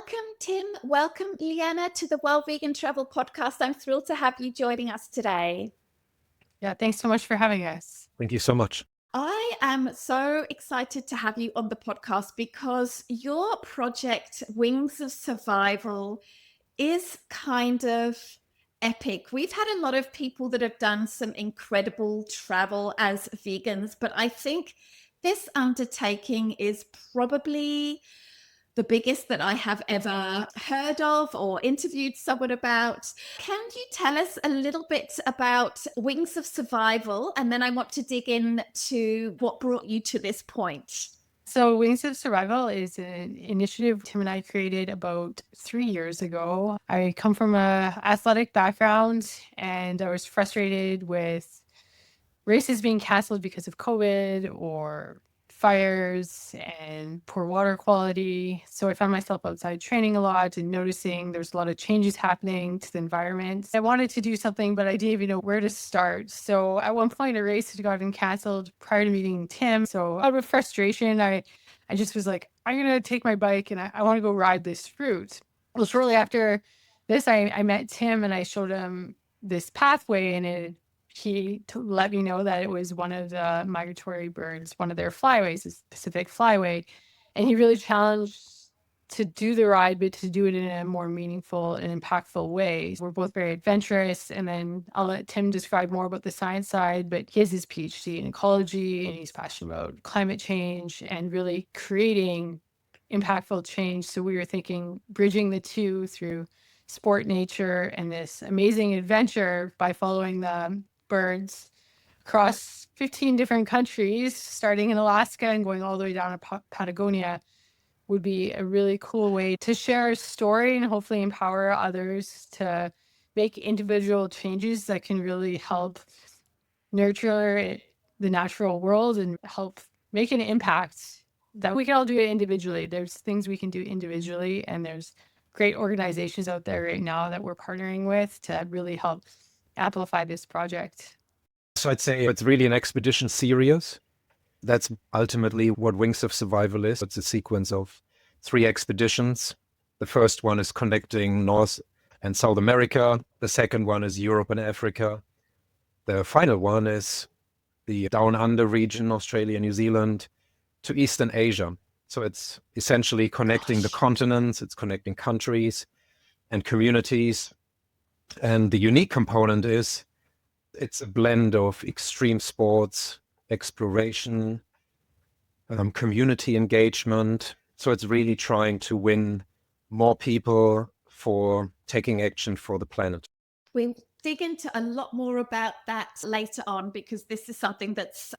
Welcome, Tim. Welcome, Leanna, to the World Vegan Travel Podcast. I'm thrilled to have you joining us today. Yeah, thanks so much for having us. Thank you so much. I am so excited to have you on the podcast because your project, Wings of Survival, is kind of epic. We've had a lot of people that have done some incredible travel as vegans, but I think this undertaking is probably the biggest that I have ever heard of or interviewed someone about. Can you tell us a little bit about Wings of Survival? And then I want to dig into what brought you to this point. So Wings of Survival is an initiative Tim and I created about 3 years ago. I come from a athletic background and I was frustrated with races being canceled because of COVID or fires and poor water quality. So I found myself outside training a lot and noticing there's a lot of changes happening to the environment. I wanted to do something, but I didn't even know where to start. So at one point, a race had gotten canceled prior to meeting Tim. So out of frustration, I just was like, I'm going to take my bike and I want to go ride this route. Well, shortly after this, I met Tim and I showed him this pathway, and he let me know that it was one of the migratory birds, one of their flyways, the Pacific flyway. And he really challenged to do the ride, but to do it in a more meaningful and impactful way. We're both very adventurous. And then I'll let Tim describe more about the science side, but he has his PhD in ecology and he's passionate about climate change and really creating impactful change. So we were thinking bridging the two through sport, nature, and this amazing adventure by following the birds across 15 different countries, starting in Alaska and going all the way down to Patagonia, would be a really cool way to share a story and hopefully empower others to make individual changes that can really help nurture the natural world and help make an impact that we can all do it individually. There's things we can do individually, and there's great organizations out there right now that we're partnering with to really help amplify this project. So I'd say it's really an expedition series. That's ultimately what Wings of Survival is. It's a sequence of 3 expeditions. The first one is connecting North and South America. The second one is Europe and Africa. The final one is the Down Under region, Australia, New Zealand, to Eastern Asia. So it's essentially connecting the continents, it's connecting countries and communities. And the unique component is it's a blend of extreme sports, exploration, community engagement. So it's really trying to win more people for taking action for the planet. We'll dig into a lot more about that later on because this is something that's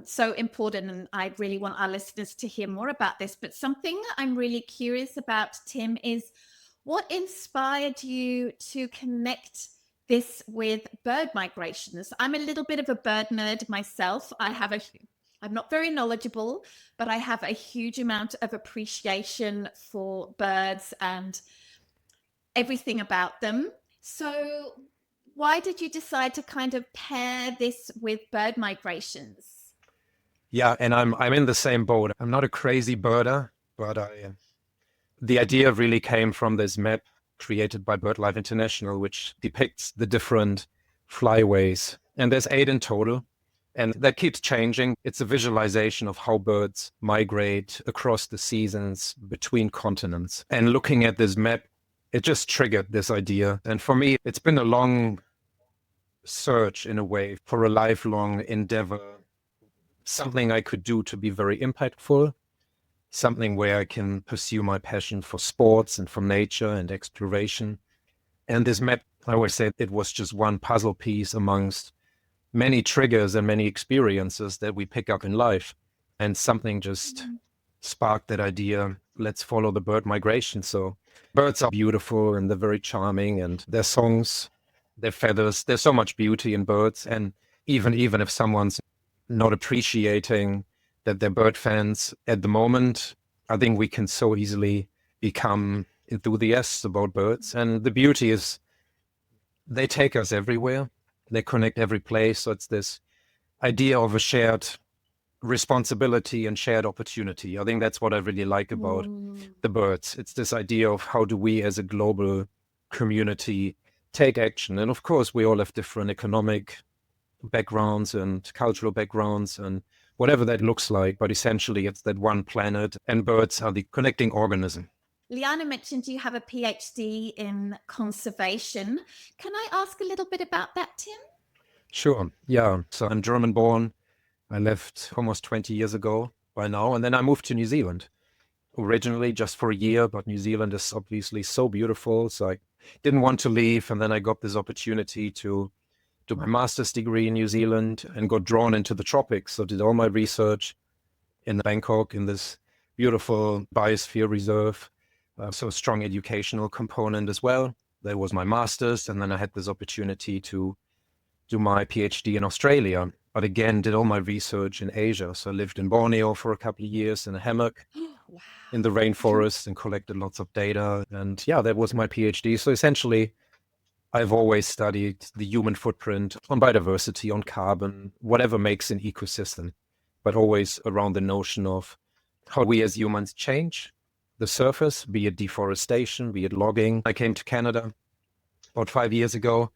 so important, and I really want our listeners to hear more about this. But something I'm really curious about, Tim, is what inspired you to connect this with bird migrations? I'm a little bit of a bird nerd myself. I'm not very knowledgeable, but I have a huge amount of appreciation for birds and everything about them. So why did you decide to kind of pair this with bird migrations? Yeah, and I'm in the same boat. I'm not a crazy birder, but the idea really came from this map created by BirdLife International, which depicts the different flyways. And there's 8 in total, and that keeps changing. It's a visualization of how birds migrate across the seasons between continents. And looking at this map, it just triggered this idea. And for me, it's been a long search in a way, for a lifelong endeavor, something I could do to be very impactful, something where I can pursue my passion for sports and for nature and exploration. And this map, I always say, it was just one puzzle piece amongst many triggers and many experiences that we pick up in life. And something just sparked that idea. Let's follow the bird migration. So birds are beautiful and they're very charming, and their songs, their feathers, there's so much beauty in birds. And even if someone's not appreciating that they're bird fans at the moment, I think we can so easily become enthusiasts about birds. And the beauty is they take us everywhere. They connect every place. So it's this idea of a shared responsibility and shared opportunity. I think that's what I really like about the birds. It's this idea of how do we as a global community take action. And of course, we all have different economic backgrounds and cultural backgrounds and whatever that looks like. But essentially, it's that one planet, and birds are the connecting organism. Leanna mentioned you have a PhD in conservation. Can I ask a little bit about that, Tim? Sure. Yeah. So I'm German born. I left almost 20 years ago by now. And then I moved to New Zealand originally just for a year. But New Zealand is obviously so beautiful. So I didn't want to leave. And then I got this opportunity to do my master's degree in New Zealand and got drawn into the tropics. So did all my research in Bangkok in this beautiful biosphere reserve. So a strong educational component as well. That was my master's. And then I had this opportunity to do my PhD in Australia, but again, did all my research in Asia. So I lived in Borneo for a couple of years in a hammock Wow. in the rainforest and collected lots of data. And yeah, that was my PhD. So essentially, I've always studied the human footprint on biodiversity, on carbon, whatever makes an ecosystem, but always around the notion of how we as humans change the surface, be it deforestation, be it logging. I came to Canada about 5 years ago,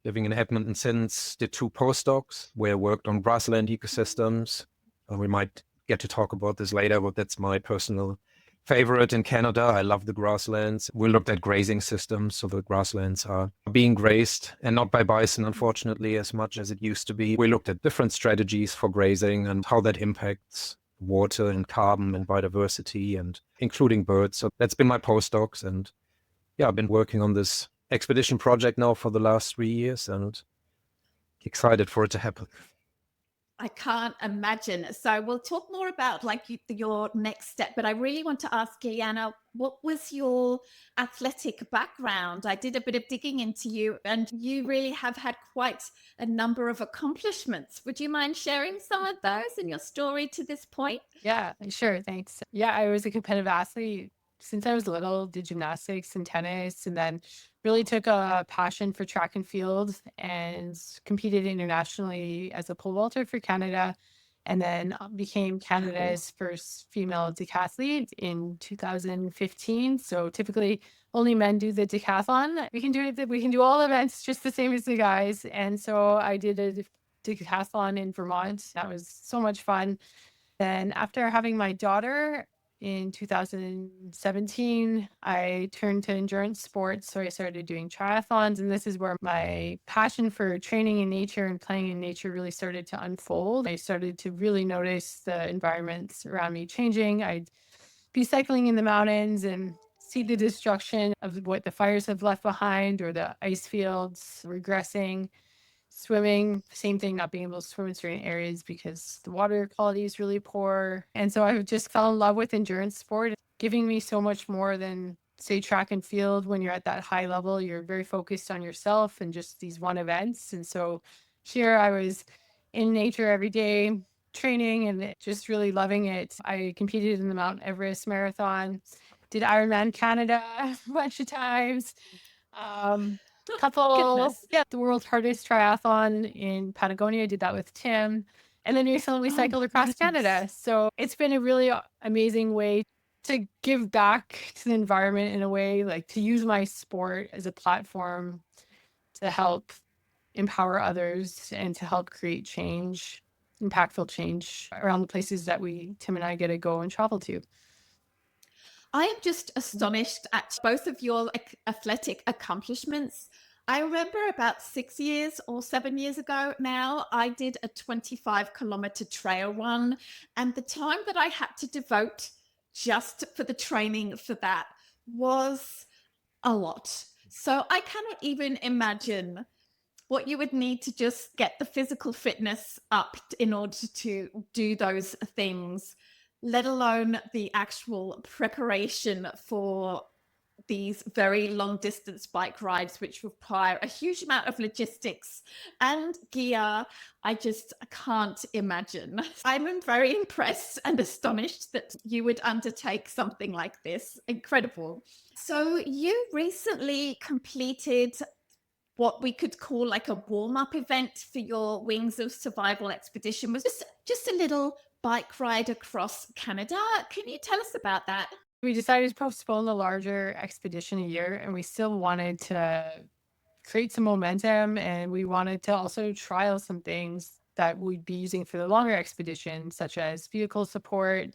living in Edmonton since, did 2 postdocs where I worked on grassland ecosystems. We might get to talk about this later, but that's my personal favorite in Canada. I love the grasslands. We looked at grazing systems. So the grasslands are being grazed and not by bison, unfortunately, as much as it used to be. We looked at different strategies for grazing and how that impacts water and carbon and biodiversity and including birds. So that's been my postdocs. And yeah, I've been working on this expedition project now for the last 3 years and excited for it to happen. I can't imagine. So we'll talk more about your next step, but I really want to ask Leanna, what was your athletic background? I did a bit of digging into you and you really have had quite a number of accomplishments. Would you mind sharing some of those in your story to this point? Yeah, sure. Thanks. Yeah, I was a competitive athlete since I was little, did gymnastics and tennis, and then really took a passion for track and field and competed internationally as a pole vaulter for Canada. And then became Canada's first female decathlete in 2015. So typically only men do the decathlon. We can do it. We can do all events just the same as the guys. And so I did a decathlon in Vermont. That was so much fun. Then after having my daughter in 2017, I turned to endurance sports. So I started doing triathlons. And this is where my passion for training in nature and playing in nature really started to unfold. I started to really notice the environments around me changing. I'd be cycling in the mountains and see the destruction of what the fires have left behind or the ice fields regressing. Swimming, same thing, not being able to swim in certain areas because the water quality is really poor. And so I just fell in love with endurance sport, giving me so much more than, say, track and field. When you're at that high level, you're very focused on yourself and just these one events. And so here I was in nature every day, training and just really loving it. I competed in the Mount Everest Marathon, did Ironman Canada a bunch of times. Goodness. The world's hardest triathlon in Patagonia. I did that with Tim. And then recently we cycled across Canada. So it's been a really amazing way to give back to the environment in a way, like to use my sport as a platform to help empower others and to help create change, impactful change around the places that Tim and I get to go and travel to. I am just astonished at both of your athletic accomplishments. I remember about 6 years or 7 years ago now, I did a 25-kilometer trail run, and the time that I had to devote just for the training for that was a lot. So I cannot even imagine what you would need to just get the physical fitness up in order to do those things, let alone the actual preparation for these very long distance bike rides, which require a huge amount of logistics and gear. I just can't imagine. I'm very impressed and astonished that you would undertake something like this. Incredible. So you recently completed what we could call like a warm-up event for your Wings of Survival expedition. Was just a little bike ride across Canada. Can you tell us about that? We decided to postpone the larger expedition a year, and we still wanted to create some momentum, and we wanted to also trial some things that we'd be using for the longer expedition, such as vehicle support,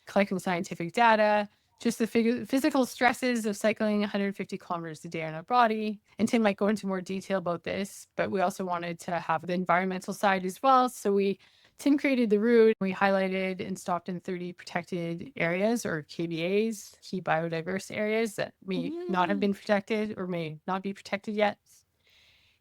collecting scientific data, just the physical stresses of cycling 150 kilometers a day on our body. And Tim might go into more detail about this, but we also wanted to have the environmental side as well. So Tim created the route. We highlighted and stopped in 30 protected areas, or KBAs, key biodiverse areas that may not have been protected or may not be protected yet.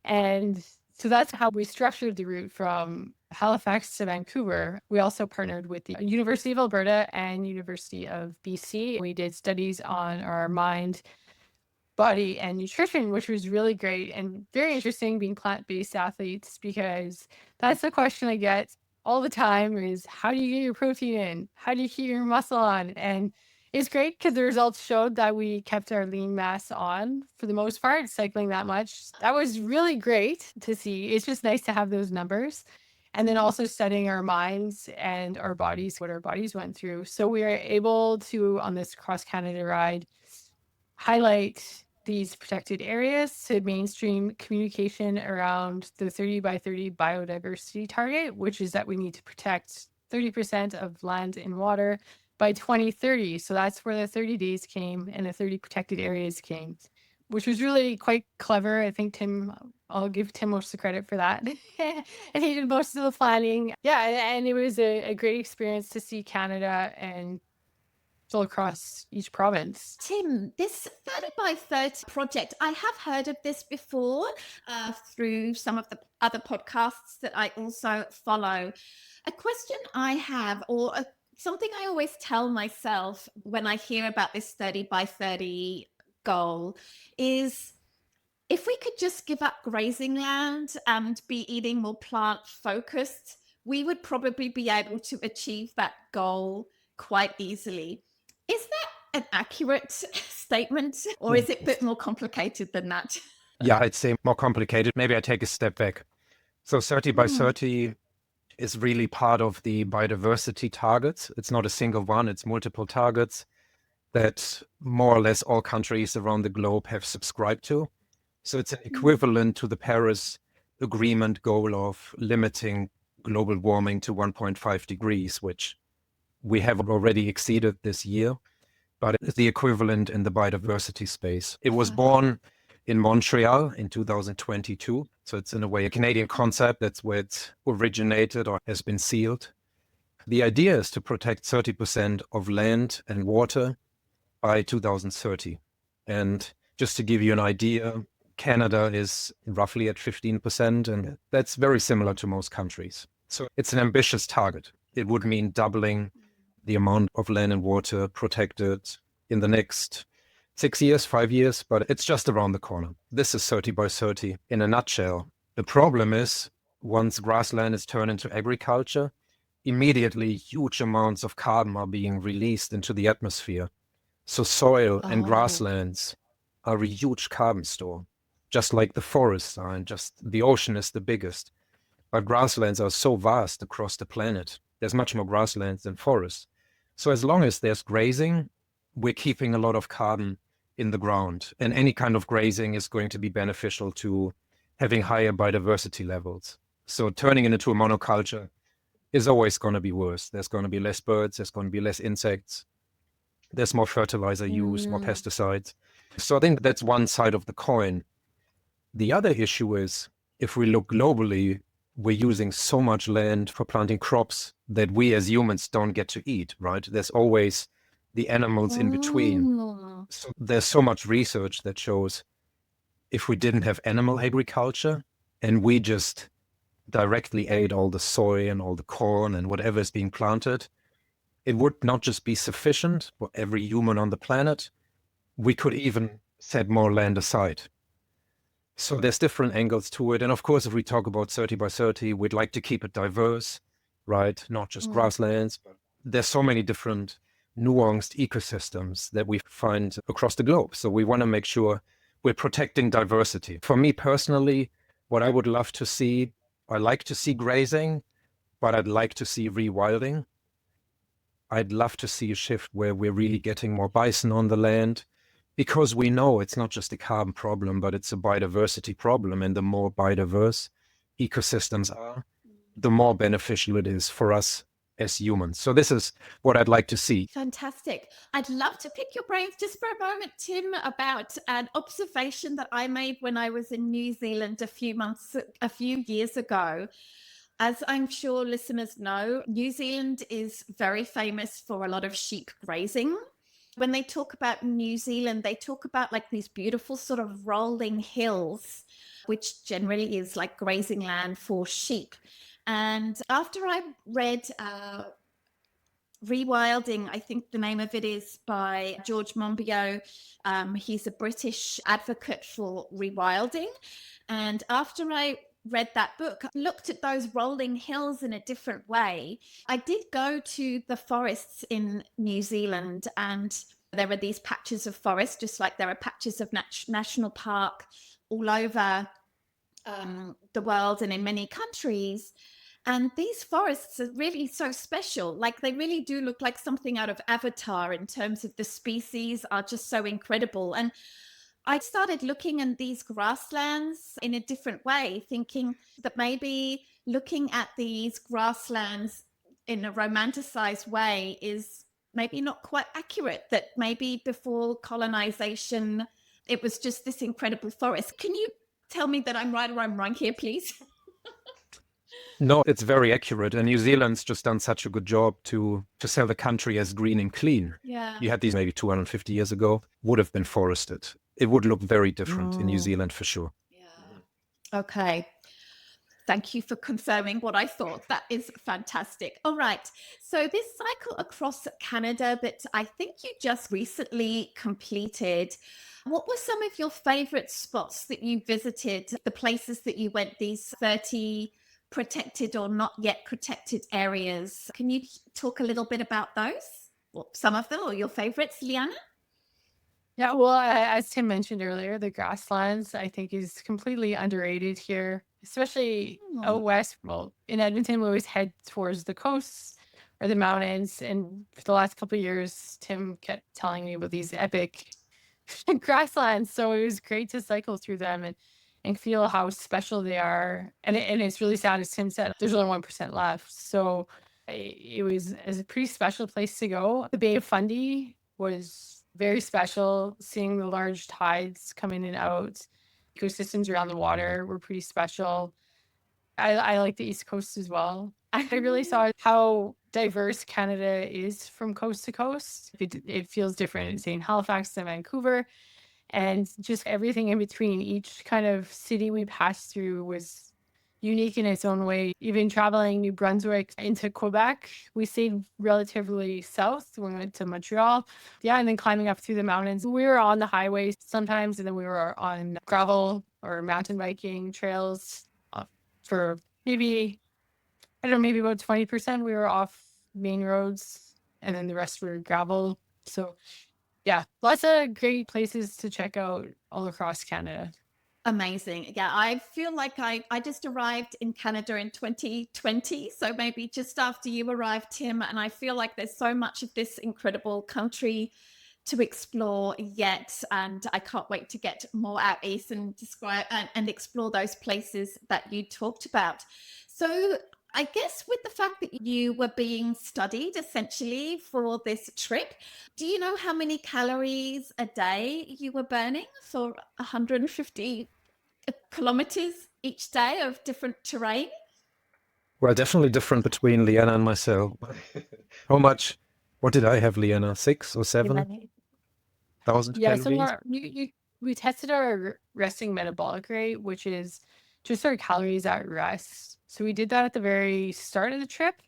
And so that's how we structured the route from Halifax to Vancouver. We also partnered with the University of Alberta and University of BC. We did studies on our mind, body, and nutrition, which was really great and very interesting being plant-based athletes, because that's the question I get all the time is, how do you get your protein in? How do you keep your muscle on? And it's great because the results showed that we kept our lean mass on for the most part, cycling that much. That was really great to see. It's just nice to have those numbers. And then also studying our minds and our bodies, what our bodies went through. So we are able to, on this cross Canada ride, highlight these protected areas to mainstream communication around the 30 by 30 biodiversity target, which is that we need to protect 30% of land and water by 2030. So that's where the 30 days came and the 30 protected areas came, which was really quite clever. I think I'll give Tim most of the credit for that. And he did most of the planning. Yeah, and it was a great experience to see Canada and still across each province. Tim, this 30 by 30 project, I have heard of this before through some of the other podcasts that I also follow. A question I have, or something I always tell myself when I hear about this 30 by 30 goal is, if we could just give up grazing land and be eating more plant focused, we would probably be able to achieve that goal quite easily. Is that an accurate statement, or is it a bit more complicated than that? Yeah, I'd say more complicated. Maybe I take a step back. So 30 by 30 is really part of the biodiversity targets. It's not a single one, it's multiple targets that more or less all countries around the globe have subscribed to. So it's an equivalent to the Paris Agreement goal of limiting global warming to 1.5 degrees, which we have already exceeded this year, but it's the equivalent in the biodiversity space. It was born in Montreal in 2022. So it's in a way a Canadian concept. That's where it originated or has been sealed. The idea is to protect 30% of land and water by 2030. And just to give you an idea, Canada is roughly at 15%, and that's very similar to most countries. So it's an ambitious target. It would mean doubling the amount of land and water protected in the next 6 years, 5 years, but it's just around the corner. This is 30 by 30 in a nutshell. The problem is, once grassland is turned into agriculture, immediately huge amounts of carbon are being released into the atmosphere. So soil and grasslands are a huge carbon store, just like the forests are, and just the ocean is the biggest. But grasslands are so vast across the planet. There's much more grasslands than forests. So as long as there's grazing, we're keeping a lot of carbon in the ground. And any kind of grazing is going to be beneficial to having higher biodiversity levels. So turning it into a monoculture is always going to be worse. There's going to be less birds, there's going to be less insects, there's more fertilizer use, more pesticides. So I think that's one side of the coin. The other issue is, if we look globally, we're using so much land for planting crops that we as humans don't get to eat, right? There's always the animals in between. So there's so much research that shows if we didn't have animal agriculture and we just directly ate all the soy and all the corn and whatever is being planted, it would not just be sufficient for every human on the planet. We could even set more land aside. So there's different angles to it. And of course, if we talk about 30 by 30, we'd like to keep it diverse, right? Not just grasslands, but there's so many different nuanced ecosystems that we find across the globe. So we want to make sure we're protecting diversity. For me personally, what I would love to see, I like to see grazing, but I'd like to see rewilding. I'd love to see a shift where we're really getting more bison on the land, because we know it's not just a carbon problem, but it's a biodiversity problem. And the more biodiverse ecosystems are, the more beneficial it is for us as humans. So this is what I'd like to see. Fantastic. I'd love to pick your brains just for a moment, Tim, about an observation that I made when I was in New Zealand a few years ago. As I'm sure listeners know, New Zealand is very famous for a lot of sheep grazing. When they talk about New Zealand, they talk about like these beautiful sort of rolling hills, which generally is like grazing land for sheep. And after I read Rewilding, I think the name of it is, by George Monbiot. He's a British advocate for rewilding. And after I read that book, I looked at those rolling hills in a different way. I did go to the forests in New Zealand, and there are these patches of forest, just like there are patches of national park all over the world and in many countries. And these forests are really so special. Like, they really do look like something out of Avatar in terms of the species are just so incredible. And I started looking at these grasslands in a different way, thinking that maybe looking at these grasslands in a romanticized way is maybe not quite accurate, that maybe before colonization, it was just this incredible forest. Can you tell me that I'm right or I'm wrong here, please? No, it's very accurate. And New Zealand's just done such a good job to sell the country as green and clean. Yeah. You had these maybe 250 years ago, would have been forested. It would look very different in New Zealand for sure. Yeah. Okay. Thank you for confirming what I thought. That is fantastic. All right. So this cycle across Canada that I think you just recently completed, what were some of your favorite spots that you visited, the places that you went, these 30 protected or not yet protected areas? Can you talk a little bit about those? Well, some of them, or your favorites, Leanna? Yeah, well, as Tim mentioned earlier, the grasslands, I think, is completely underrated here, especially out west. Well, in Edmonton, we always head towards the coasts or the mountains. And for the last couple of years, Tim kept telling me about these epic grasslands. So it was great to cycle through them and feel how special they are. And it's really sad, as Tim said, there's only 1% left. So it was a pretty special place to go. The Bay of Fundy was very special. Seeing the large tides come in and out, ecosystems around the water were pretty special. I like the East Coast as well. I really saw how diverse Canada is from coast to coast. It feels different, say, in Halifax and Vancouver, and just everything in between. Each kind of city we passed through was unique in its own way. Even traveling New Brunswick into Quebec, we stayed relatively south. We went to Montreal. Yeah, and then climbing up through the mountains. We were on the highways sometimes, and then we were on gravel or mountain biking trails for maybe about 20%. We were off main roads, and then the rest were gravel. So yeah, lots of great places to check out all across Canada. Amazing. Yeah, I feel like I just arrived in Canada in 2020. So maybe just after you arrived, Tim. And I feel like there's so much of this incredible country to explore yet. And I can't wait to get more out east and describe and explore those places that you talked about. So I guess with the fact that you were being studied essentially for this trip, do you know how many calories a day you were burning for 150 kilometers each day of different terrain? Well, definitely different between Leanna and myself. How much? What did I have, Leanna? 6 or 7,000 Yeah, calories? so we tested our resting metabolic rate, which is just our calories at rest. So we did that at the very start of the trip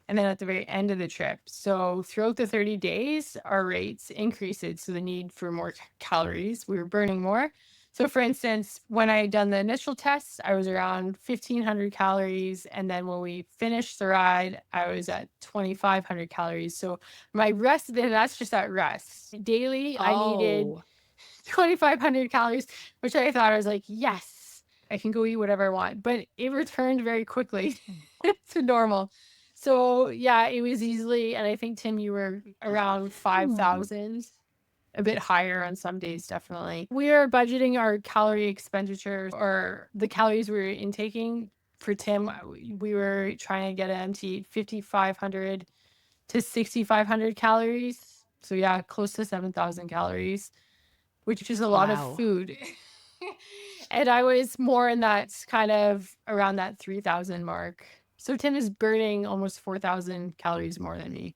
and then at the very end of the trip. So throughout the 30 days, our rates increased. So the need for more calories, we were burning more. So for instance, when I had done the initial test, I was around 1,500 calories. And then when we finished the ride, I was at 2,500 calories. So my rest, then that's just at rest. Daily, I needed 2,500 calories, which I thought, I was like, yes, I can go eat whatever I want. But it returned very quickly to normal. So yeah, it was easily, and I think Tim, you were around 5,000, a bit higher on some days, definitely. We are budgeting our calorie expenditure or the calories we were intaking. For Tim, we were trying to get him to eat 5,500 to 6,500 calories. So yeah, close to 7,000 calories, which is a lot of Wow. food. And I was more in that kind of around that 3,000 mark. So Tim is burning almost 4,000 calories more than me.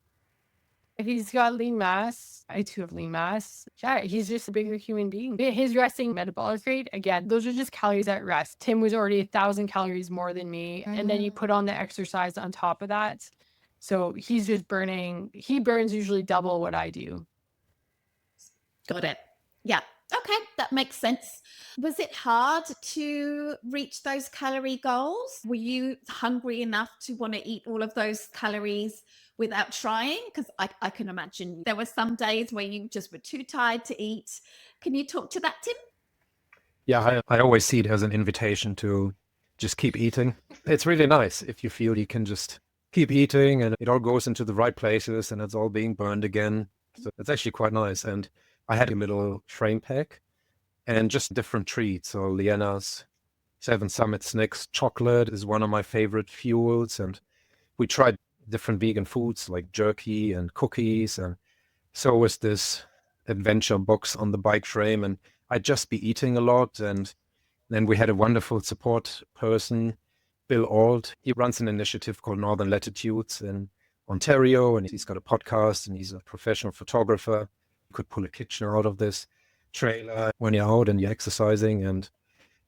He's got lean mass. I too have lean mass. Yeah, he's just a bigger human being. His resting metabolic rate, again, those are just calories at rest. Tim was already 1,000 calories more than me. And then you put on the exercise on top of that. So he's just burning, he burns usually double what I do. Got it. Yeah. Okay, that makes sense. Was it hard to reach those calorie goals? Were you hungry enough to want to eat all of those calories without trying? Because I can imagine there were some days where you just were too tired to eat. Can you talk to that, Tim? Yeah, I always see it as an invitation to just keep eating. It's really nice if you feel you can just keep eating and it all goes into the right places and it's all being burned again. So it's actually quite nice. And I had a little frame pack and just different treats. So Leanna's Seven Summit Snicks chocolate is one of my favorite fuels. And we tried different vegan foods like jerky and cookies. And so was this adventure box on the bike frame. And I'd just be eating a lot. And then we had a wonderful support person, Bill Auld. He runs an initiative called Northern Latitudes in Ontario, and he's got a podcast, and he's a professional photographer. You could pull a kitchen out of this trailer when you're out and you're exercising and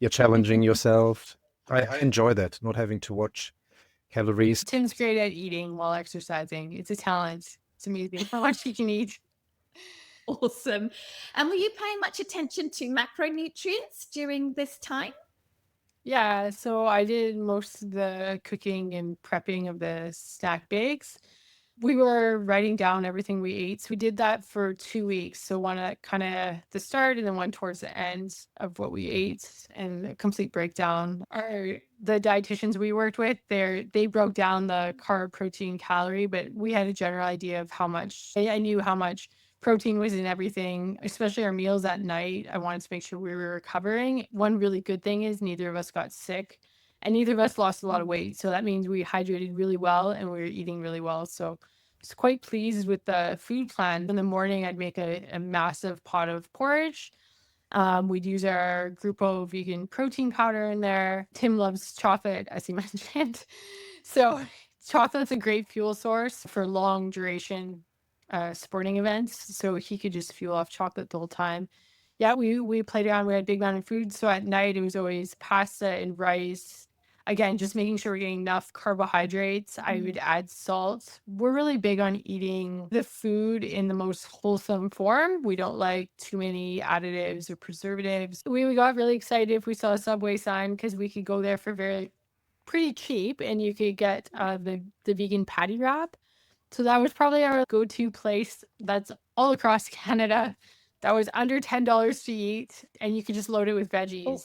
you're challenging yourself. I enjoy that, not having to watch calories. Tim's great at eating while exercising. It's a talent. It's amazing how much he can eat. Awesome. And were you paying much attention to macronutrients during this time? Yeah, so I did most of the cooking and prepping of the snack bags. We were writing down everything we ate. So we did that for 2 weeks. So one at kind of the start and then one towards the end of what we ate and a complete breakdown. The dietitians we worked with, they broke down the carb, protein, calorie, but we had a general idea of how much. I knew how much protein was in everything, especially our meals at night. I wanted to make sure we were recovering. One really good thing is neither of us got sick. And neither of us lost a lot of weight. So that means we hydrated really well and we were eating really well. So I was quite pleased with the food plan. In the morning, I'd make a massive pot of porridge. We'd use our Grupo vegan protein powder in there. Tim loves chocolate, as he mentioned. So chocolate's a great fuel source for long duration sporting events. So he could just fuel off chocolate the whole time. Yeah, we played around. We had Big Mountain Food. So at night, it was always pasta and rice. Again, just making sure we're getting enough carbohydrates. I would add salt. We're really big on eating the food in the most wholesome form. We don't like too many additives or preservatives. We got really excited if we saw a Subway sign because we could go there for pretty cheap and you could get the vegan patty wrap. So that was probably our go-to place that's all across Canada. That was under $10 to eat and you could just load it with veggies. Oh.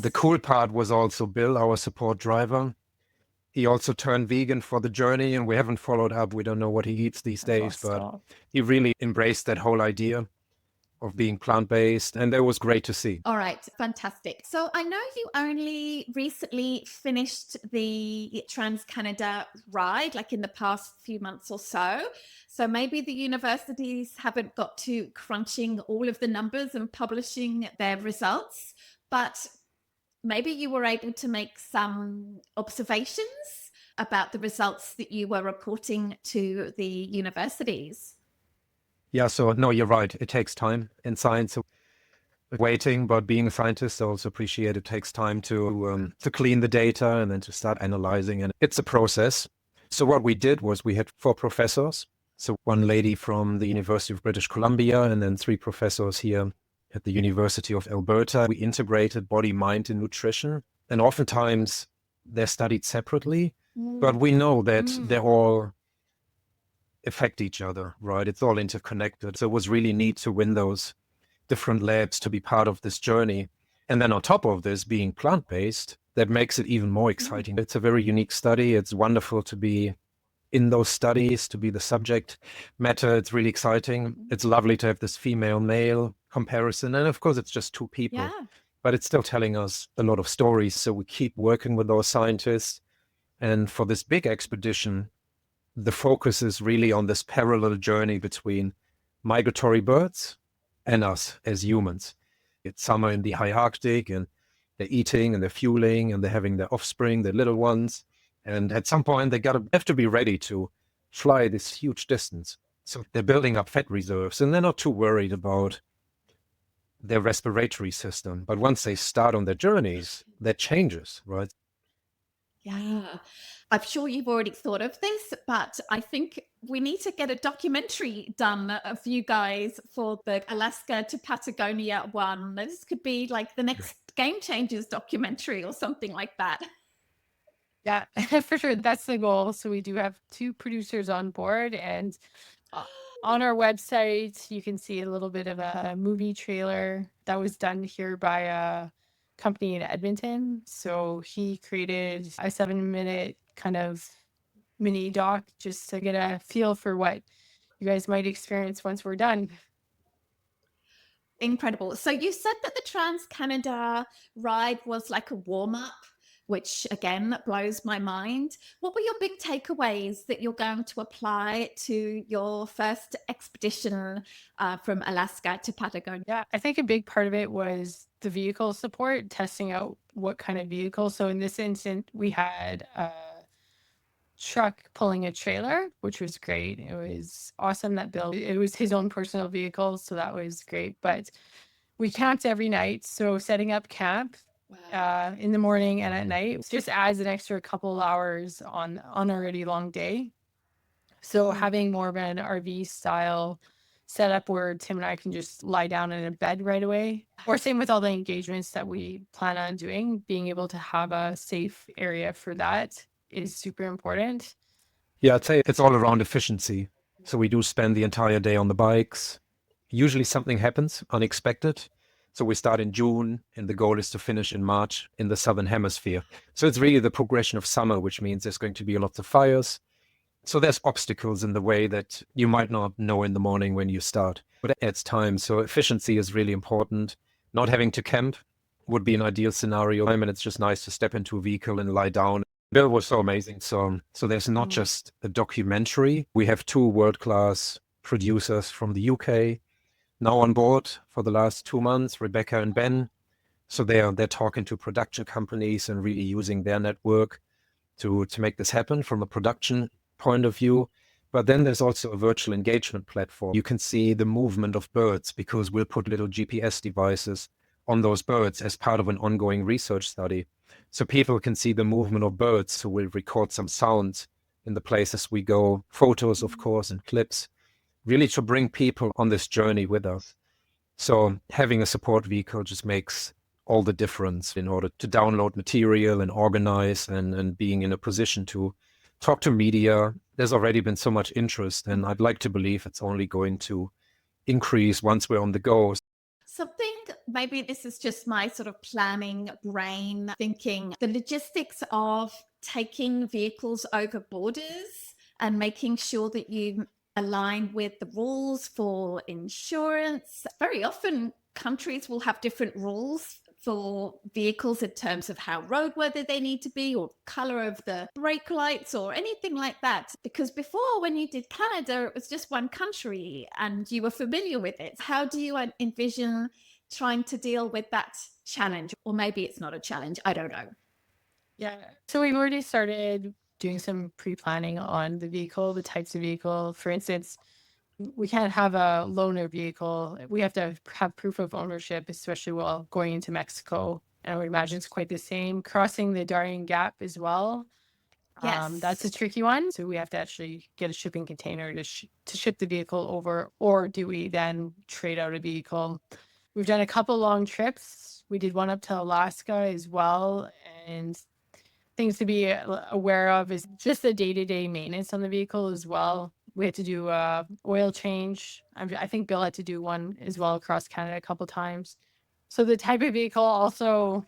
The cool part was also Bill, our support driver. He also turned vegan for the journey and we haven't followed up. We don't know what he eats these days, but he really embraced that whole idea of being plant-based and that was great to see. All right, fantastic. So I know you only recently finished the Trans-Canada ride, like in the past few months or so. So maybe the universities haven't got to crunching all of the numbers and publishing their results, but maybe you were able to make some observations about the results that you were reporting to the universities. Yeah, so no, you're right. It takes time in science. Waiting, but being a scientist, I also appreciate it takes time to clean the data and then to start analyzing. And it's a process. So what we did was we had 4 professors. So one lady from the University of British Columbia and then 3 professors here at the University of Alberta. We integrated body, mind, and nutrition. And oftentimes they're studied separately, but we know that they all affect each other, right? It's all interconnected. So it was really neat to win those different labs to be part of this journey. And then on top of this, being plant-based, that makes it even more exciting. It's a very unique study. It's wonderful to be in those studies to be the subject matter. It's really exciting. It's lovely to have this female-male comparison. And of course, it's just two people, Yeah. but it's still telling us a lot of stories. So we keep working with those scientists. And for this big expedition, the focus is really on this parallel journey between migratory birds and us as humans. It's summer in the high Arctic, and they're eating and they're fueling and they're having their offspring, their little ones. And at some point, they have to be ready to fly this huge distance. So they're building up fat reserves, and they're not too worried about their respiratory system. But once they start on their journeys, that changes, right? Yeah. I'm sure you've already thought of this, but I think we need to get a documentary done of you guys for the Alaska to Patagonia one. This could be like the next Game Changers documentary or something like that. Yeah, for sure. That's the goal. So we do have 2 producers on board, and on our website, you can see a little bit of a movie trailer that was done here by a company in Edmonton. So he created a 7-minute kind of mini doc just to get a feel for what you guys might experience once we're done. Incredible. So you said that the Trans Canada ride was like a warm up, which again blows my mind. What were your big takeaways that you're going to apply to your first expedition from Alaska to Patagonia? Yeah, I think a big part of it was the vehicle support, testing out what kind of vehicle. So in this instance, we had a truck pulling a trailer, which was great. It was awesome that Bill, it was his own personal vehicle, so that was great. But we camped every night, so setting up camp in the morning and at night just adds an extra couple hours on an already long day. So having more of an RV style setup where Tim and I can just lie down in a bed right away, or same with all the engagements that we plan on doing, being able to have a safe area for that is super important. Yeah, I'd say it's all around efficiency. So we do spend the entire day on the bikes. Usually something happens unexpected. So we start in June, and the goal is to finish in March in the Southern Hemisphere. So it's really the progression of summer, which means there's going to be lots of fires. So there's obstacles in the way that you might not know in the morning when you start, but it adds time. So efficiency is really important. Not having to camp would be an ideal scenario. And it's just nice to step into a vehicle and lie down. Bill was so amazing. So there's not just a documentary. We have 2 world-class producers from the UK now on board for the last 2 months, Rebecca and Ben. So they're talking to production companies and really using their network to make this happen from a production point of view. But then there's also a virtual engagement platform. You can see the movement of birds because we'll put little GPS devices on those birds as part of an ongoing research study. So people can see the movement of birds. So we'll record some sounds in the places we go, photos, of course, and clips, really to bring people on this journey with us. So having a support vehicle just makes all the difference in order to download material and organize and being in a position to talk to media. There's already been so much interest, and I'd like to believe it's only going to increase once we're on the go. Something, maybe this is just my sort of planning brain thinking, the logistics of taking vehicles over borders and making sure that you align with the rules for insurance. Very often countries will have different rules for vehicles in terms of how roadworthy they need to be, or color of the brake lights, or anything like that. Because before, when you did Canada, it was just one country and you were familiar with it. How do you envision trying to deal with that challenge? Or maybe it's not a challenge, I don't know. Yeah. So we've already started doing some pre-planning on the vehicle, the types of vehicle. For instance, we can't have a loaner vehicle. We have to have proof of ownership, especially while going into Mexico. And I would imagine it's quite the same. Crossing the Darien Gap as well. Yes. That's a tricky one. So we have to actually get a shipping container to ship the vehicle over, or do we then trade out a vehicle? We've done a couple long trips. We did one up to Alaska as well. And things to be aware of is just the day-to-day maintenance on the vehicle as well. We had to do oil change. I think Bill had to do one as well across Canada a couple times. So the type of vehicle also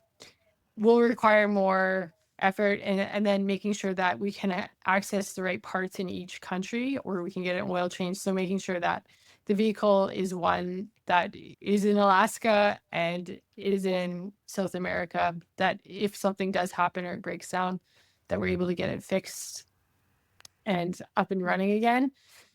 will require more effort, and then making sure that we can access the right parts in each country, or we can get an oil change. So making sure that the vehicle is one that is in Alaska and is in South America, that if something does happen or it breaks down, that we're able to get it fixed and up and running again.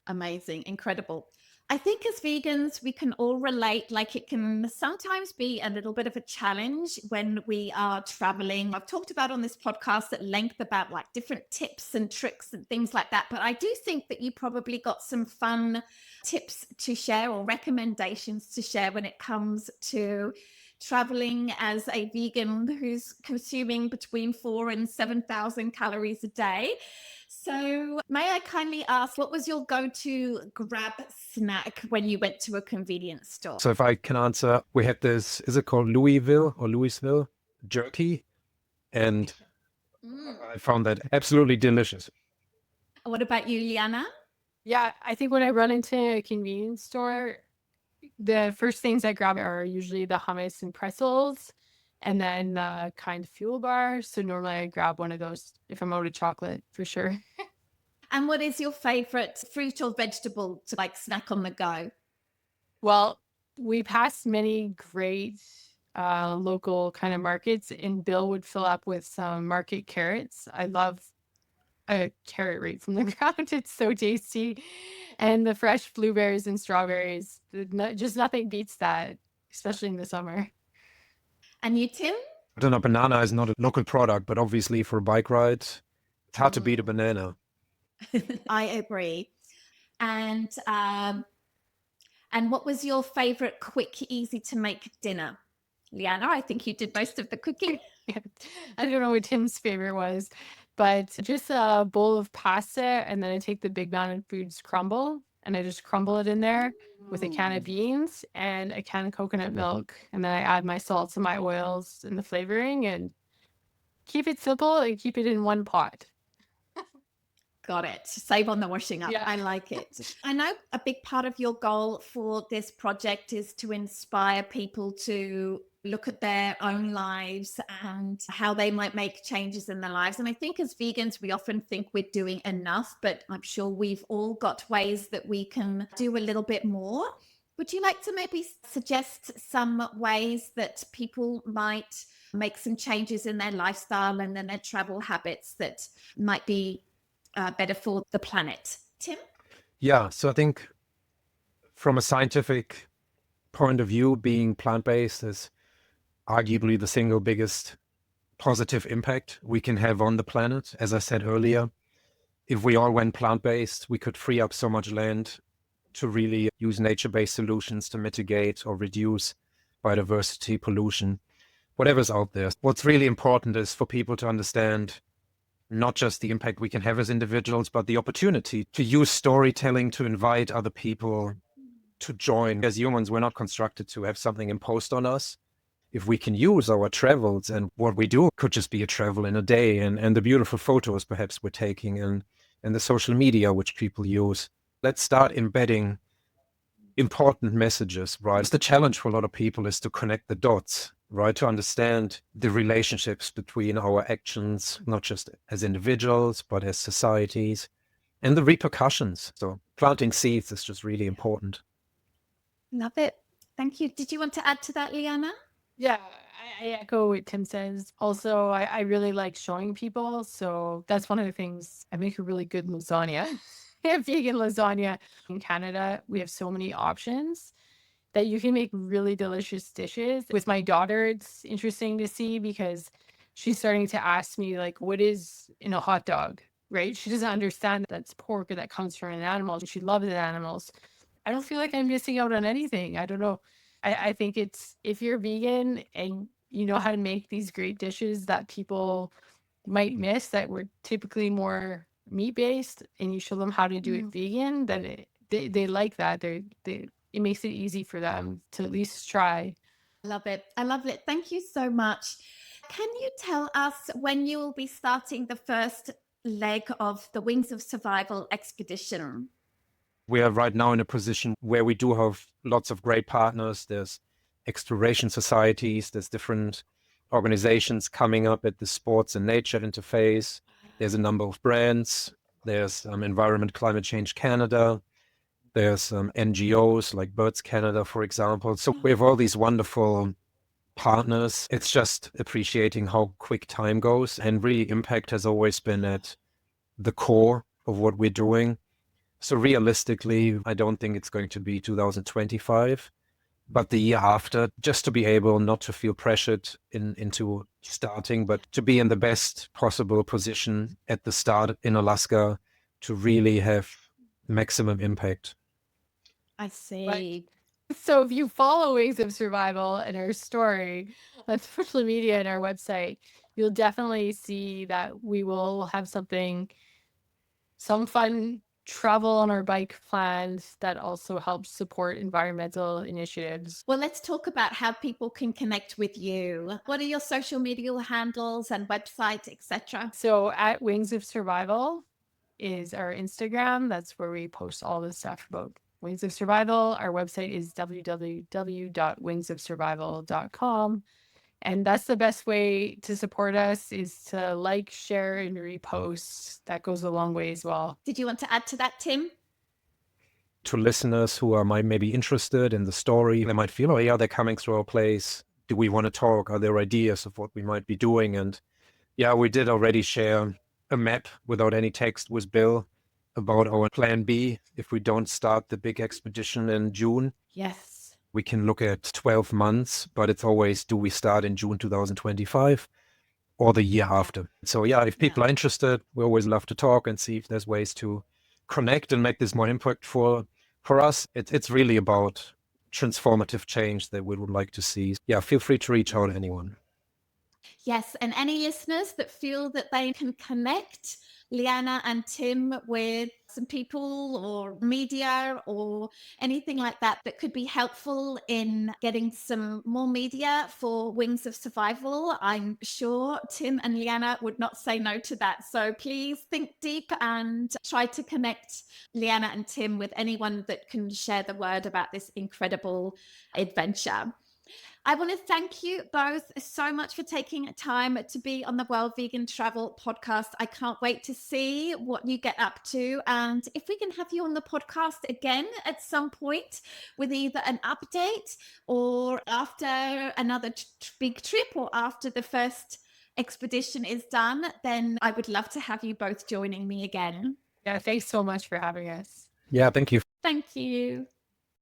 Amazing, incredible. I think as vegans, we can all relate. Like, it can sometimes be a little bit of a challenge when we are traveling. I've talked about on this podcast at length about like different tips and tricks and things like that. But I do think that you probably got some fun tips to share or recommendations to share when it comes to traveling as a vegan who's consuming between 4,000 and 7,000 calories a day. So may I kindly ask, what was your go-to grab snack when you went to a convenience store? So if I can answer, we had this, is it called Louisville jerky? And I found that absolutely delicious. What about you, Leanna? Yeah, I think when I run into a convenience store, the first things I grab are usually the hummus and pretzels, and then the kind fuel bar. So normally I grab one of those if I'm out of chocolate, for sure. And what is your favorite fruit or vegetable to like snack on the go? Well, we passed many great local kind of markets, and Bill would fill up with some market carrots. I love a carrot right from the ground. It's so tasty. And the fresh blueberries and strawberries, just nothing beats that, especially in the summer. And you, Tim? I don't know, banana is not a local product, but obviously for a bike ride, it's hard to beat a banana. I agree. And what was your favorite quick, easy to make dinner? Leanna, I think you did most of the cooking. I don't know what Tim's favorite was, but just a bowl of pasta, and then I take the Big Mountain Foods crumble and I just crumble it in there with a can of beans and a can of coconut milk, and then I add my salts and my oils and the flavoring, and keep it simple and keep it in one pot. Got it. Save on the washing up. Yeah. I like it. I know a big part of your goal for this project is to inspire people to look at their own lives and how they might make changes in their lives. And I think as vegans, we often think we're doing enough, but I'm sure we've all got ways that we can do a little bit more. Would you like to maybe suggest some ways that people might make some changes in their lifestyle and then their travel habits that might be better for the planet? Tim? Yeah, so I think from a scientific point of view, being plant-based is arguably the single biggest positive impact we can have on the planet. As I said earlier, if we all went plant-based, we could free up so much land to really use nature-based solutions to mitigate or reduce biodiversity, pollution, whatever's out there. What's really important is for people to understand not just the impact we can have as individuals, but the opportunity to use storytelling to invite other people to join. As humans, we're not constructed to have something imposed on us. If we can use our travels, and what we do could just be a travel in a day, and the beautiful photos perhaps we're taking, and the social media which people use. Let's start embedding important messages, right? The challenge for a lot of people is to connect the dots, right? To understand the relationships between our actions, not just as individuals, but as societies, and the repercussions. So planting seeds is just really important. Love it. Thank you. Did you want to add to that, Leanna? Yeah, I echo what Tim says. Also, I really like showing people. So that's one of the things. I make a really good lasagna. Vegan lasagna. In Canada, we have so many options that you can make really delicious dishes. With my daughter, it's interesting to see because she's starting to ask me, like, what is in a hot dog, right? She doesn't understand that's pork or that comes from an animal. She loves animals. I don't feel like I'm missing out on anything. I don't know. I think it's, if you're vegan and you know how to make these great dishes that people might miss, that were typically more meat-based, and you show them how to do it vegan, then they like that. It makes it easy for them to at least try. Love it. I love it. Thank you so much. Can you tell us when you will be starting the first leg of the Wings of Survival expedition? We are right now in a position where we do have lots of great partners. There's exploration societies, there's different organizations coming up at the sports and nature interface. There's a number of brands. There's Environment Climate Change Canada. There's NGOs like Birds Canada, for example. So we have all these wonderful partners. It's just appreciating how quick time goes. And really, impact has always been at the core of what we're doing. So realistically, I don't think it's going to be 2025, but the year after, just to be able not to feel pressured into starting, but to be in the best possible position at the start in Alaska to really have maximum impact. I see. Right. So if you follow Wings of Survival and our story on social media and our website, you'll definitely see that we will have some fun travel on our bike plans that also helps support environmental initiatives. Well, let's talk about how people can connect with you. What are your social media handles and website, etc.? So at Wings of Survival is our Instagram. That's where we post all the stuff about Wings of Survival. Our website is www.wingsofsurvival.com. And that's the best way to support us, is to like, share, and repost. That goes a long way as well. Did you want to add to that, Tim? To listeners who are maybe interested in the story, they might feel, oh yeah, they're coming through our place. Do we want to talk? Are there ideas of what we might be doing? And yeah, we did already share a map without any text with Bill about our plan B if we don't start the big expedition in June. Yes. We can look at 12 months, but it's always, do we start in June 2025 or the year after? So yeah, if people are interested, we always love to talk and see if there's ways to connect and make this more impact for us. It's really about transformative change that we would like to see. Yeah, feel free to reach out to anyone. Yes, and any listeners that feel that they can connect Leanna and Tim with some people or media or anything like that that could be helpful in getting some more media for Wings of Survival, I'm sure Tim and Leanna would not say no to that. So please think deep and try to connect Leanna and Tim with anyone that can share the word about this incredible adventure. I want to thank you both so much for taking time to be on the World Vegan Travel podcast. I can't wait to see what you get up to. And if we can have you on the podcast again at some point with either an update or after another big trip or after the first expedition is done, then I would love to have you both joining me again. Yeah, thanks so much for having us. Yeah, thank you. Thank you.